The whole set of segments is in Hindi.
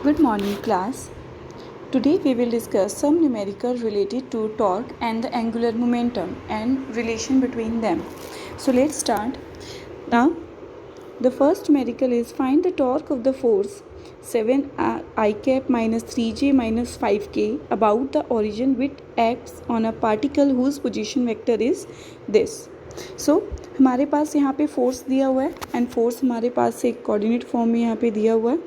Good morning, class. Today we will discuss some numerical related to torque and the angular momentum and relation between them. So let's start. Now, the first numerical is find the torque of the force 7 I cap minus 3j minus 5k about the origin which acts on a particle whose position vector is this. So हमारे पास यहाँ पे फोर्स दिया हुआ है एंड फोर्स हमारे पास एक कोऑर्डिनेट फॉर्म में यहाँ पे दिया हुआ है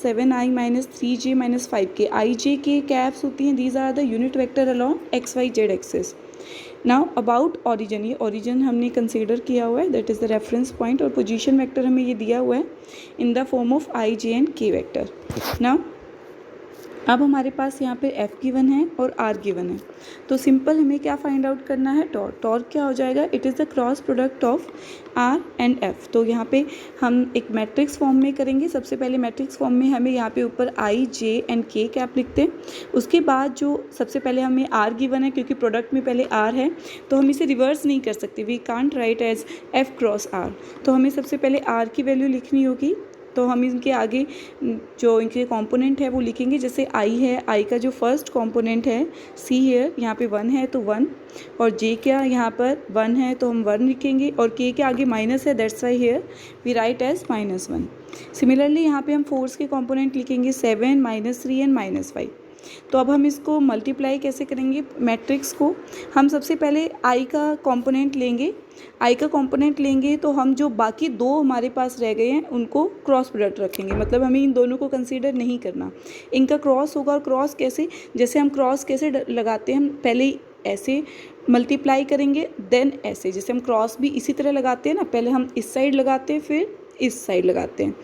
7i minus 3j minus 5k आई जे के कैप्स होती हैं, these are the unit vector along X Y Z axis. Now about origin, ये ऑरिजिन हमने कंसीडर किया हुआ है, that is the reference point, और पोजीशन वेक्टर हमें ये दिया हुआ है in the form of I J and K vector. Now अब हमारे पास यहाँ पे F गिवन है और R गिवन है, तो सिंपल हमें क्या फाइंड आउट करना है, टॉर्क. टॉर्क क्या हो जाएगा, it is the cross product of R and F. तो यहाँ पे हम एक मैट्रिक्स फॉर्म में करेंगे. सबसे पहले मैट्रिक्स फॉर्म में हमें यहाँ पे ऊपर I, J and K cap लिखते हैं. उसके बाद जो सबसे पहले हमें R गिवन है, क्योंकि प्रोडक्ट में पहले R है तो हम इसे रिवर्स नहीं कर सकते, we can't write as F क्रॉस R. तो हमें सबसे पहले R की वैल्यू लिखनी होगी, तो हम इनके आगे जो इनके कंपोनेंट है वो लिखेंगे. जैसे आई है, आई का जो फर्स्ट कंपोनेंट है सी है, यहाँ पे 1 है तो 1, और जे क्या यहाँ पर 1 है तो हम 1 लिखेंगे, और के के आगे माइनस है, that's why here we write as -1. Similarly यहाँ पे हम फोर्स के कंपोनेंट लिखेंगे 7 -3 एंड -5. तो अब हम इसको मल्टीप्लाई कैसे करेंगे, मैट्रिक्स को हम सबसे पहले आई का कंपोनेंट लेंगे. आई का कंपोनेंट लेंगे तो हम जो बाकी दो हमारे पास रह गए हैं उनको क्रॉस प्रोडक्ट रखेंगे, मतलब हमें इन दोनों को कंसीडर नहीं करना, इनका क्रॉस होगा. और क्रॉस कैसे, जैसे हम क्रॉस कैसे लगाते हैं, हम पहले ऐसे मल्टीप्लाई करेंगे देन ऐसे, जैसे हम क्रॉस भी इसी तरह लगाते हैं ना, पहले हम इस साइड लगाते हैं फिर इस साइड लगाते हैं.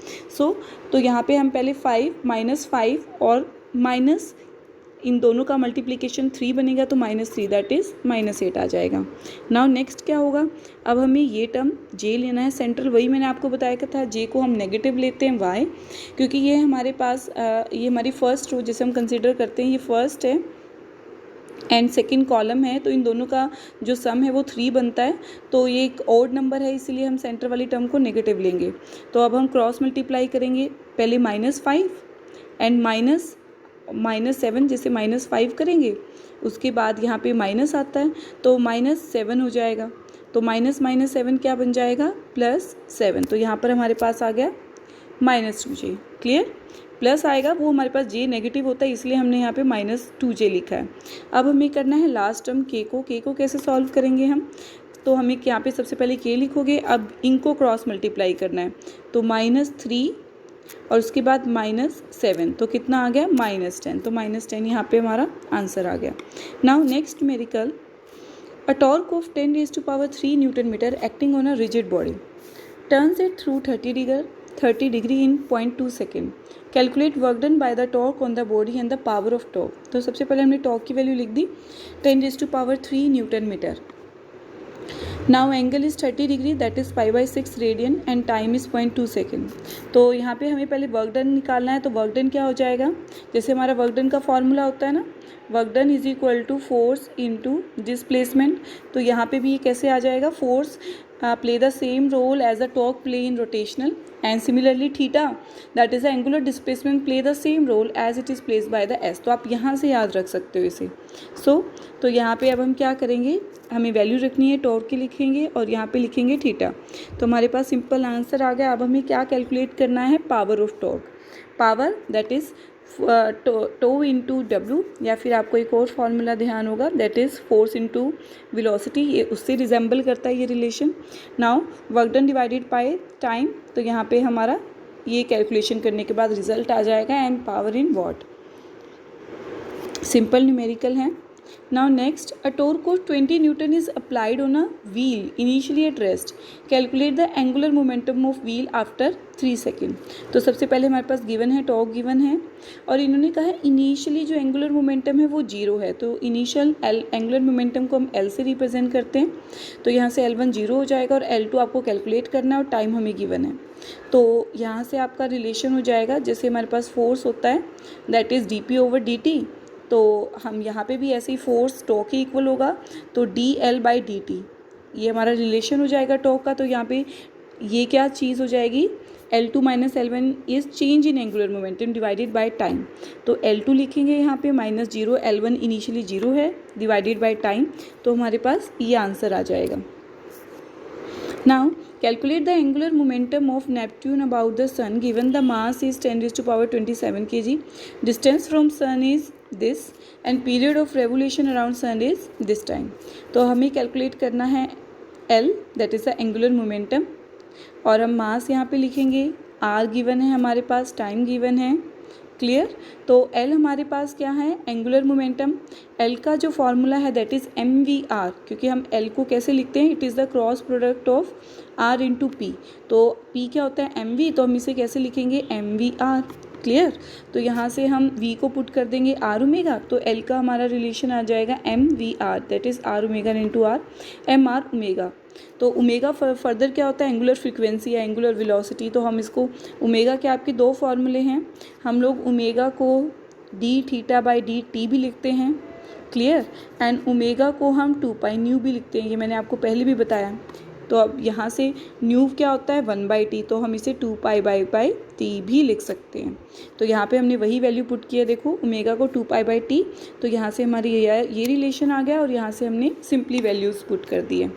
तो यहाँ पे हम पहले 5 -5 और माइनस इन दोनों का मल्टीप्लिकेशन 3 बनेगा, तो -3 दैट इज़ -8 आ जाएगा. नाउ नेक्स्ट क्या होगा, अब हमें ये टर्म j लेना है सेंट्रल. वही मैंने आपको बताया था, j को हम नेगेटिव लेते हैं y, क्योंकि ये हमारे पास ये हमारी फर्स्ट रो जिसे हम कंसीडर करते हैं, ये फर्स्ट है एंड सेकंड कॉलम है, तो इन दोनों का जो सम है वो 3 बनता है. तो ये एक ऑड नंबर है, इसलिए हम सेंटर वाली टर्म को नेगेटिव लेंगे. तो अब हम क्रॉस मल्टीप्लाई करेंगे, पहले -5 एंड -7, जैसे -5 करेंगे उसके बाद यहाँ पे माइनस आता है तो -7 हो जाएगा. तो -7 क्या बन जाएगा, +7. तो यहाँ पर हमारे पास आ गया -2j. क्लियर, प्लस आएगा वो हमारे पास j नेगेटिव होता है, इसलिए हमने यहाँ पे -2j लिखा है. अब हमें करना है लास्ट टर्म k को कैसे सॉल्व करेंगे हम, तो हमें यहाँ पे सबसे पहले k लिखोगे, अब इनको क्रॉस मल्टीप्लाई करना है, तो -3 और उसके बाद -7, तो कितना आ गया, -10. तो -10 यहाँ पे हमारा आंसर आ गया. Now next numerical, a torque of 10⁻³ newton metre acting on a rigid body turns it through 30 degree in 0.2 second. Calculate work done by the torque on the body and the power of torque. तो सबसे पहले हमने टॉर्क की वैल्यू लिख दी 10⁻³ newton metre. Now angle is 30 degree, that is π/6 radian and time is 0.2 second. तो यहाँ पे हमें पहले वर्क डन निकालना है. तो वर्क डन क्या हो जाएगा, जैसे हमारा वर्क डन का फॉर्मूला होता है ना, work done is equal to force into displacement. तो यहाँ पे भी ये कैसे आ जाएगा, force play the same role as the torque play in rotational, and similarly theta that is the angular displacement play the same role as it is placed by the s. तो आप यहाँ से याद रख सकते हो इसे. तो यहाँ पे अब हम क्या करेंगे, हमें वैल्यू रखनी है, टॉर्क की लिखेंगे और यहाँ पे लिखेंगे थीटा. तो हमारे पास सिंपल आंसर आ गया. अब हमें क्या कैलकुलेट करना है, power of torque. Power that is tau into W, या फिर आपको एक और फॉर्मूला ध्यान होगा, that is force into velocity. ये उससे रिजेंबल करता है ये relation. Now work done divided by time, तो यहाँ पे हमारा ये कैलकुलेशन करने के बाद रिजल्ट आ जाएगा, and power in what. Simple numerical है. Now next, a torque of 20 Newton is applied on a wheel initially at rest. Calculate the angular momentum of wheel after 3 second. तो सबसे पहले हमारे पास गिवन है, टॉर्क गिवन है, और इन्होंने कहा है इनिशियली जो एंगुलर मोमेंटम है वो 0 है. तो इनिशियल एंगुलर मोमेंटम को हम L से रिप्रेजेंट करते हैं. तो यहाँ से L1 0 हो जाएगा और L2 आपको कैलकुलेट करना है, और टाइम हमें गिवन है. तो यहाँ से आपका रिलेशन हो जाएगा, जैसे हमारे पास फोर्स होता है दैट इज़ dp/dt. तो हम यहाँ पे भी ऐसे ही फोर्स टॉर्क के इक्वल होगा, तो dl/dt ये हमारा रिलेशन हो जाएगा टॉर्क का. तो यहाँ पे ये क्या चीज़ हो जाएगी, L2 minus L1 is change in angular momentum divided by time. तो L2 लिखेंगे यहाँ पे -0, L1 इनिशियली 0 है, डिवाइडेड बाय टाइम, तो हमारे पास ये आंसर आ जाएगा। Now calculate the angular momentum of Neptune about the sun given the mass is 10⁻27 kg, distance from sun is this and period of revolution around sun is this time। तो हमें कैलकुलेट करना है L that is the angular momentum, और हम मास यहाँ पे लिखेंगे, R गिवन है हमारे पास, टाइम गिवन है, क्लियर। तो L हमारे पास क्या है, एंगुलर मोमेंटम। L का जो फॉर्मूला है दैट इज़ mvr, क्योंकि हम L को कैसे लिखते हैं, it is the cross product of R into P. तो P क्या होता है mv, तो हम इसे कैसे लिखेंगे mvr, क्लियर। तो यहाँ से हम V को पुट कर देंगे R ओमेगा, तो L का हमारा रिलेशन आ जाएगा mvr that is R omega into R mr omega. तो ओमेगा फर्दर क्या होता है, एंगुलर फ्रीक्वेंसी या एंगुलर वेलोसिटी। तो हम इसको ओमेगा के आपके दो फॉर्मूले हैं, हम लोग ओमेगा को D theta by D T भी लिखते हैं, क्लियर, एंड ओमेगा को हम 2 न्यू भी लिखते हैं, ये मैंने आपको पहले भी बताया। तो अब यहाँ से न्यू क्या होता है 1/t, तो हम इसे 2 टी भी लिख सकते हैं। तो यहाँ पे हमने वही वैल्यू पुट किया, देखो ओमेगा को 2 तो यहाँ से हमारी ये रिलेशन आ गया और यहाँ से हमने सिंपली वैल्यूज़ पुट कर दिए।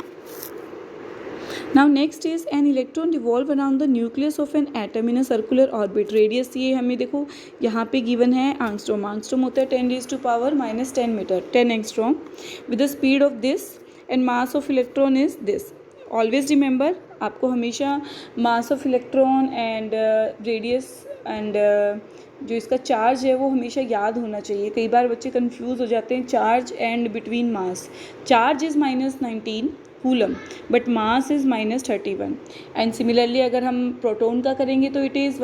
Now next is an electron revolve around the nucleus of an atom in a circular orbit। Radius ये हमें देखो यहाँ पे गिवन है आंगस्ट्रॉम, आंगस्ट्रॉम होता है 10⁻⁻10 metre, 10 angstrom with the speed of this and mass of electron is this. Always remember, आपको हमेशा mass of electron and radius and जो इसका चार्ज है वो हमेशा याद होना चाहिए। कई बार बच्चे कंफ्यूज हो जाते हैं charge and between mass. Charge is -19 coulomb but mass is -31। And similarly अगर हम प्रोटॉन का करेंगे तो it is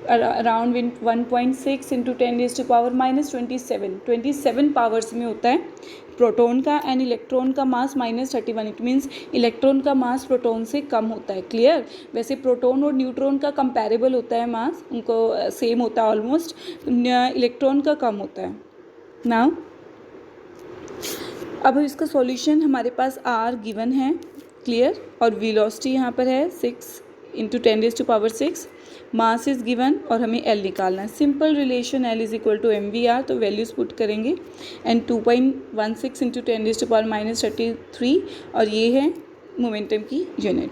around 1.6 into 10⁻⁻27, 27 powers में होता है प्रोटॉन का, एंड इलेक्ट्रॉन का मास -31। इट मीन्स इलेक्ट्रॉन का मास प्रोटॉन से कम होता है, क्लियर। वैसे प्रोटॉन और न्यूट्रॉन का कंपैरेबल होता है मास, उनको सेम होता है ऑलमोस्ट, इलेक्ट्रॉन का कम होता है। नाउ अब इसका सॉल्यूशन हमारे पास R गिवन है, क्लियर, और वेलोसिटी यहाँ पर है 6 इंटू 10⁻6, मास इज़ गिवन और हमें L निकालना है। Simple relation L is equal to mvr, तो वैल्यूज़ पुट करेंगे एंड 2.16 इंटू 10⁻³ और ये है मोमेंटम की यूनिट।